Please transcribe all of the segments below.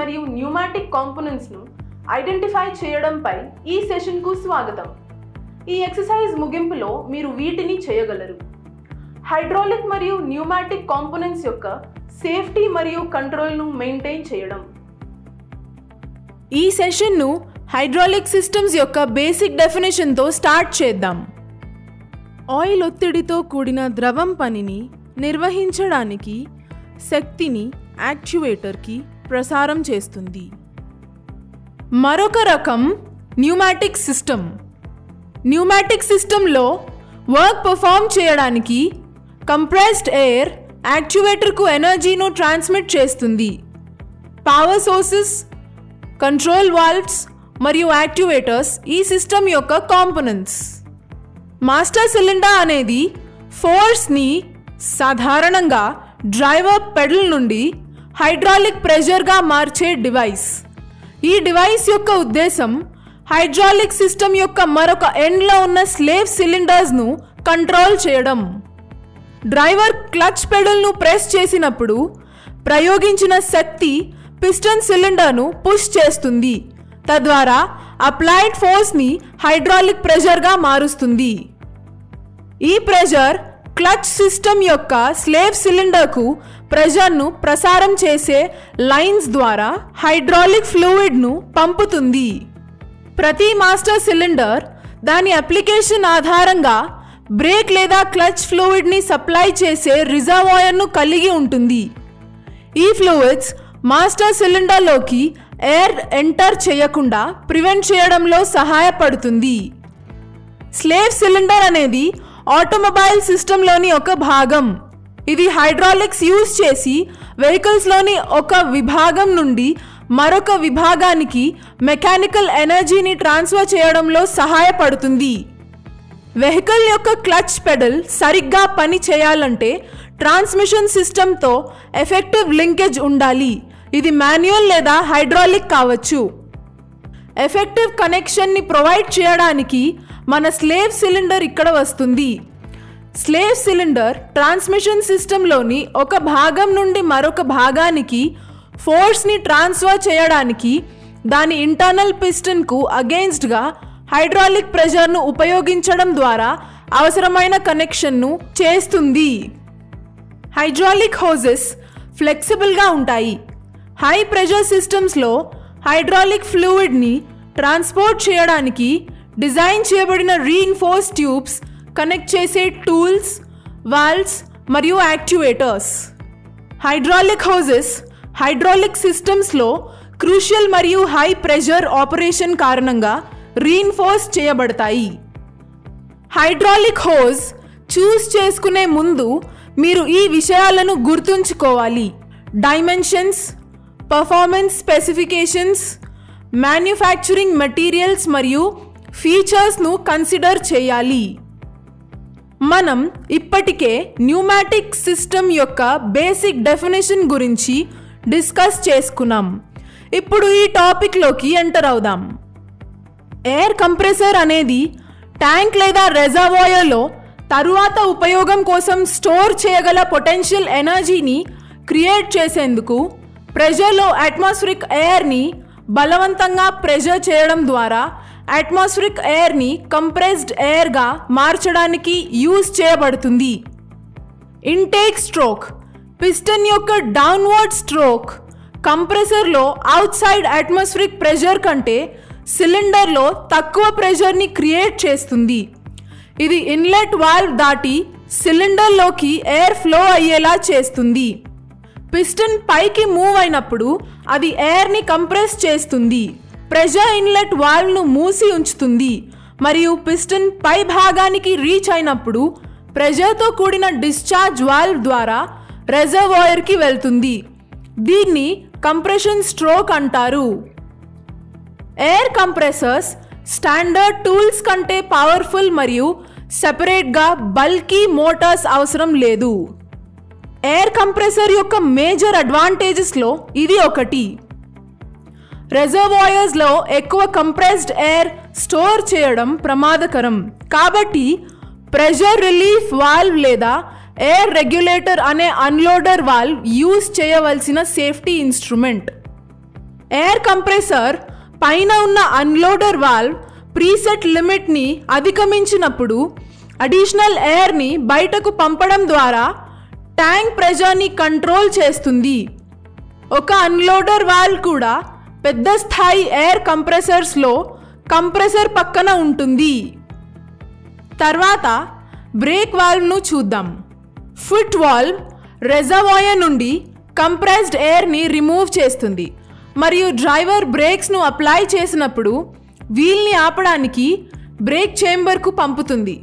మరియు pneumatic కాంపోనెంట్స్ను identify చేయడంపై ఈ సెషన్కు స్వాగతం. ఈ ఎక్సర్సైజ్ ముగింపులో మీరు వీటిని చేయగలరు: హైడ్రాలిక్ మరియు న్యూమాటిక్ కాంపోనెంట్స్ యొక్క సేఫ్టీ మరియు కంట్రోల్ను మెయింటైన్ చేయడం. ఈ సెషన్ను హైడ్రాలిక్ సిస్టమ్స్ యొక్క బేసిక్ డెఫినేషన్తో స్టార్ట్ చేద్దాం. ఆయిల్ ఒత్తిడితో కూడిన ద్రవం పనిని నిర్వహించడానికి శక్తిని యాక్చువేటర్కి ప్రసారం చేస్తుంది. మరొక రకం న్యూమాటిక్ సిస్టమ్. న్యూమాటిక్ సిస్టంలో వర్క్ పర్ఫామ్ చేయడానికి కంప్రెస్డ్ ఎయిర్ యాక్చువేటర్కు ఎనర్జీను ట్రాన్స్మిట్ చేస్తుంది. పవర్ సోర్సెస్, కంట్రోల్ వాల్వ్స్ మరియు యాక్చువేటర్స్ ఈ సిస్టమ్ యొక్క కాంపోనెంట్స్. మాస్టర్ సిలిండర్ అనేది ఫోర్స్ని సాధారణంగా డ్రైవర్ పెడల్ నుండి హైడ్రాలిక్ ప్రెషర్గా మార్చే డివైస్. ఈ డివైస్ యొక్క ఉద్దేశం హైడ్రాలిక్ సిస్టమ్ యొక్క మరొక ఎండ్లో ఉన్న స్లేవ్ సిలిండర్స్ను కంట్రోల్ చేయడం. డ్రైవర్ క్లచ్ పెడల్ను ప్రెస్ చేసినప్పుడు ప్రయోగించిన శక్తి పిస్టన్ సిలిండర్ను పుష్ చేస్తుంది, తద్వారా అప్లైడ్ ఫోర్స్ని హైడ్రాలిక్ ప్రెషర్గా మారుస్తుంది. ఈ ప్రెషర్ క్లచ్ సిస్టమ్ యొక్క స్లేవ్ సిలిండర్కు ప్రెషర్ను ప్రసారం చేసే లైన్స్ ద్వారా హైడ్రాలిక్ ఫ్లూయిడ్ను పంపుతుంది. ప్రతి మాస్టర్ సిలిండర్ దాని అప్లికేషన్ ఆధారంగా బ్రేక్ లేదా క్లచ్ ఫ్లూయిడ్ని సప్లై చేసే రిజర్వాయర్ను కలిగి ఉంటుంది. ఈ ఫ్లూయిడ్స్ మాస్టర్ సిలిండర్లోకి ఎయిర్ ఎంటర్ చేయకుండా ప్రివెంట్ చేయడంలో సహాయపడుతుంది. స్లేవ్ సిలిండర్ అనేది ఆటోమొబైల్ సిస్టంలోని ఒక భాగం. ఇది హైడ్రాలిక్స్ యూజ్ చేసి వెహికల్స్లోని ఒక విభాగం నుండి మరొక విభాగానికి మెకానికల్ ఎనర్జీని ట్రాన్స్ఫర్ చేయడంలో సహాయపడుతుంది. వెహికల్ యొక్క క్లచ్ పెడల్ సరిగ్గా పని చేయాలంటే ట్రాన్స్మిషన్ సిస్టంతో ఎఫెక్టివ్ లింకేజ్ ఉండాలి. ఇది మాన్యువల్ లేదా హైడ్రాలిక్ కావచ్చు. ఎఫెక్టివ్ కనెక్షన్ని ప్రొవైడ్ చేయడానికి మన స్లేవ్ సిలిండర్ ఇక్కడ వస్తుంది. స్లేవ్ సిలిండర్ ట్రాన్స్మిషన్ సిస్టంలోని ఒక భాగం నుండి మరొక భాగానికి ఫోర్స్ని ట్రాన్స్ఫర్ చేయడానికి దాని ఇంటర్నల్ పిస్టన్కు అగెయిన్స్ట్గా హైడ్రాలిక్ ప్రెషర్ను ఉపయోగించడం ద్వారా అవసరమైన కనెక్షన్ను చేస్తుంది. హైడ్రాలిక్ హోజెస్ ఫ్లెక్సిబుల్గా ఉంటాయి. హై ప్రెషర్ సిస్టమ్స్లో హైడ్రాలిక్ ఫ్లూయిడ్ని ట్రాన్స్పోర్ట్ చేయడానికి డిజైన్ చేయబడిన రీఇన్ఫోర్స్ ట్యూబ్స్ కనెక్ట్ చేసే టూల్స్, వాల్వ్స్ మరియు యాక్చువేటర్స్. హైడ్రాలిక్ హోజెస్ హైడ్రాలిక్ సిస్టమ్స్లో క్రూషియల్ మరియు హై ప్రెషర్ ఆపరేషన్ కారణంగా రీఇన్ఫోర్స్ చేయబడతాయి. హైడ్రాలిక్ హోజ్ చూస్ చేసుకునే ముందు మీరు ఈ విషయాలను గుర్తుంచుకోవాలి: dimensions, performance specifications, manufacturing materials మరియు ఫీచర్స్ను కన్సిడర్ చేయాలి. మనం ఇప్పటికే న్యూమాటిక్ సిస్టమ్ యొక్క బేసిక్ డెఫినేషన్ గురించి డిస్కస్ చేసుకున్నాం. ఇప్పుడు ఈ టాపిక్లోకి ఎంటర్ అవుదాం. ఎయిర్ కంప్రెసర్ అనేది ట్యాంక్ లేదా రెజర్వాయర్లో తరువాత ఉపయోగం కోసం స్టోర్ చేయగల పొటెన్షియల్ ఎనర్జీని క్రియేట్ చేసేందుకు ప్రెషర్లో అట్మాస్ఫిరిక్ ఎయిర్ని బలవంతంగా ప్రెషర్ చేయడం ద్వారా అట్మాస్ఫిరిక్ ఎయిర్ని కంప్రెస్డ్ ఎయిర్గా మార్చడానికి యూజ్ చేయబడుతుంది. ఇంటేక్ స్ట్రోక్ పిస్టన్ యొక్క డౌన్వర్డ్ స్ట్రోక్ కంప్రెసర్లో అవుట్ సైడ్ అట్మాస్ఫిరిక్ ప్రెషర్ కంటే సిలిండర్లో తక్కువ ప్రెషర్ని క్రియేట్ చేస్తుంది. ఇది ఇన్లెట్ వాల్వ్ దాటి సిలిండర్లోకి ఎయిర్ ఫ్లో అయ్యేలా చేస్తుంది. పిస్టన్ పైకి మూవ్ అయినప్పుడు అది ఎయిర్ని కంప్రెస్ చేస్తుంది. ప్రెషర్ ఇన్లెట్ వాల్వ్ను మూసి ఉంచుతుంది మరియు పిస్టన్ పై భాగానికి రీచ్ అయినప్పుడు ప్రెషర్తో కూడిన డిశ్చార్జ్ వాల్వ్ ద్వారా రెజర్వాయర్కి వెళ్తుంది. దీన్ని కంప్రెషన్ స్ట్రోక్ అంటారు. ఎయిర్ కంప్రెసర్స్ స్టాండర్డ్ టూల్స్ కంటే పవర్ఫుల్ మరియు సెపరేట్గా బల్కీ మోటార్స్ అవసరం లేదు. ఎయిర్ కంప్రెసర్ యొక్క మేజర్ అడ్వాంటేజెస్లో ఇది ఒకటి. రెజర్వాయర్స్లో ఎక్కువ కంప్రెస్డ్ ఎయిర్ స్టోర్ చేయడం ప్రమాదకరం, కాబట్టి ప్రెషర్ రిలీఫ్ వాల్వ్ లేదా ఎయిర్ రెగ్యులేటర్ అనే అన్లోడర్ వాల్వ్ యూజ్ చేయవలసిన సేఫ్టీ ఇన్స్ట్రుమెంట్. ఎయిర్ కంప్రెసర్ పైన ఉన్న అన్లోడర్ వాల్వ్ ప్రీసెట్ లిమిట్ని అధిగమించినప్పుడు అడిషనల్ ఎయిర్ని బయటకు పంపడం ద్వారా ట్యాంక్ ప్రెషర్ని కంట్రోల్ చేస్తుంది. ఒక అన్లోడర్ వాల్వ్ కూడా పెద్ద స్థాయి ఎయిర్ కంప్రెసర్స్లో కంప్రెసర్ పక్కన ఉంటుంది. తర్వాత బ్రేక్ వాల్వ్ను చూద్దాం. ఫుట్ వాల్వ్ రెజర్వాయర్ నుండి కంప్రెస్డ్ ఎయిర్ని రిమూవ్ చేస్తుంది మరియు డ్రైవర్ బ్రేక్స్ను అప్లై చేసినప్పుడు వీల్ని ఆపడానికి బ్రేక్ చేంబర్కు పంపుతుంది.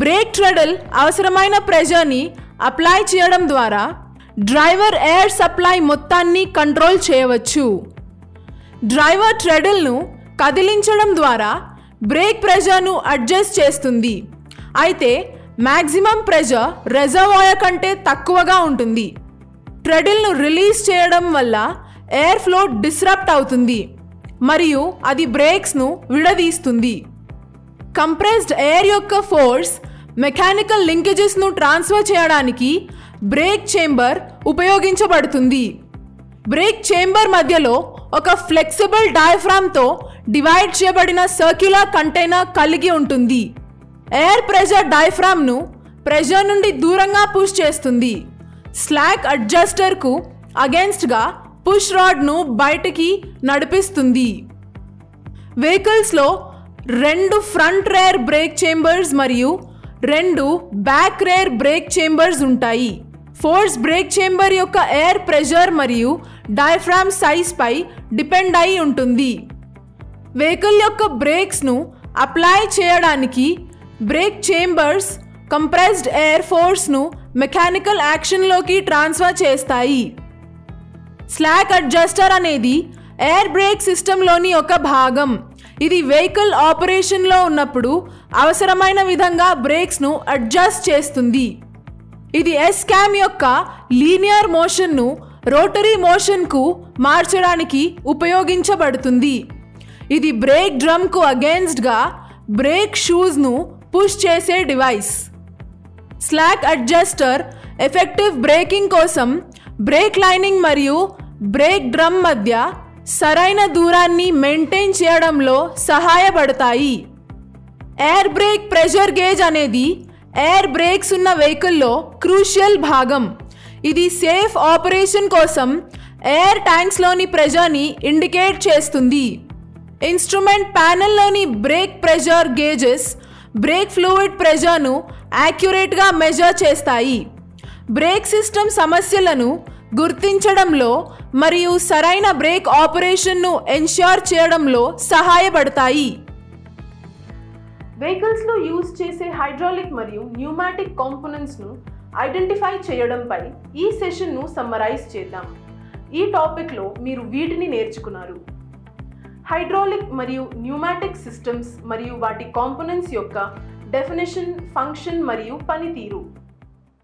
బ్రేక్ ట్రెడల్ అవసరమైన ప్రెషర్ని అప్లై చేయడం ద్వారా డ్రైవర్ ఎయిర్ సప్లై మొత్తాన్ని కంట్రోల్ చేయవచ్చు. డ్రైవర్ ట్రెడల్ను కదిలించడం ద్వారా బ్రేక్ ప్రెషర్ను అడ్జస్ట్ చేస్తుంది. అయితే మ్యాక్సిమం ప్రెషర్ రెజర్వాయర్ కంటే తక్కువగా ఉంటుంది. ట్రెడల్ను రిలీజ్ చేయడం వల్ల ఎయిర్ ఫ్లో డిస్రప్ట్ అవుతుంది మరియు అది బ్రేక్స్ను విడదీస్తుంది. కంప్రెస్డ్ ఎయిర్ యొక్క ఫోర్స్ మెకానికల్ లింకేజెస్ను ట్రాన్స్ఫర్ చేయడానికి బ్రేక్ చేంబర్ ఉపయోగించబడుతుంది. బ్రేక్ చేంబర్ మధ్యలో ఒక ఫ్లెక్సిబుల్ డయాఫ్రామ్తో డివైడ్ చేయబడిన సర్క్యులర్ కంటైనర్ కలిగి ఉంటుంది. ఎయిర్ ప్రెషర్ డయాఫ్రామ్ను ప్రెషర్ నుండి దూరంగా పుష్ చేస్తుంది. స్లాక్ అడ్జస్టర్కు అగెన్స్ట్గా పుష్ రాడ్ను బయటికి నడిపిస్తుంది. వెహికల్స్లో 2 ఫ్రంట్ రేర్ బ్రేక్ చేంబర్స్ మరియు 2 బ్యాక్ రేర్ బ్రేక్ చేంబర్స్ ఉంటాయి. ఫోర్స్ బ్రేక్ చేంబర్ యొక్క ఎయిర్ ప్రెషర్ మరియు డయాఫ్రామ్ సైజ్ పై డిపెండ్ అయి ఉంటుంది. వెహికల్ యొక్క బ్రేక్స్ను అప్లై చేయడానికి బ్రేక్ చేంబర్స్ కంప్రెస్డ్ ఎయిర్ ఫోర్స్ను మెకానికల్ యాక్షన్లోకి ట్రాన్స్ఫర్ చేస్తాయి. స్లాక్ అడ్జస్టర్ అనేది ఎయిర్ బ్రేక్ సిస్టంలోని ఒక భాగం. ఇది వెహికల్ ఆపరేషన్లో ఉన్నప్పుడు అవసరమైన విధంగా బ్రేక్స్ను అడ్జస్ట్ చేస్తుంది. ఇది ఎస్కామ్ యొక్క లీనియర్ మోషన్ను రోటరీ మోషన్కు మార్చడానికి ఉపయోగించబడుతుంది. ఇది బ్రేక్ డ్రమ్కు అగెన్స్ట్గా బ్రేక్ షూస్ను పుష్ చేసే device. Slack adjuster effective braking కోసం బ్రేక్ లైనింగ్ మరియు బ్రేక్ డ్రమ్ మధ్య సరైన దూరాన్ని మెయింటైన్ చేయడంలో సహాయపడతాయి. ఎయిర్ బ్రేక్ ప్రెషర్ గేజ్ అనేది ఎయిర్ బ్రేక్స్ ఉన్న వెహికల్లో క్రూషియల్ భాగం. ఇది సేఫ్ ఆపరేషన్ కోసం ఎయిర్ ట్యాంక్స్లోని ప్రెషర్ని ఇండికేట్ చేస్తుంది. ఇన్స్ట్రుమెంట్ ప్యానెల్లోని brake pressure gauges brake fluid ప్రెషర్ను యాక్యురేట్గా మెజర్ చేస్తాయి. బ్రేక్ సిస్టమ్ సమస్యలను గుర్తించడంలో మరియు సరైన బ్రేక్ ఆపరేషన్ను ఎన్ష్యూర్ చేయడంలో సహాయపడతాయి. వెహికల్స్లో యూజ్ చేసే హైడ్రాలిక్ మరియు న్యూమాటిక్ కాంపోనెంట్స్ను ఐడెంటిఫై చేయడంపై ఈ సెషన్ను సమ్మరైజ్ చేద్దాం. ఈ టాపిక్లో మీరు వీటిని నేర్చుకున్నారు: హైడ్రాలిక్ మరియు న్యూమాటిక్ సిస్టమ్స్ మరియు వాటి కాంపోనెంట్స్ యొక్క డెఫినిషన్, ఫంక్షన్ మరియు పనితీరు.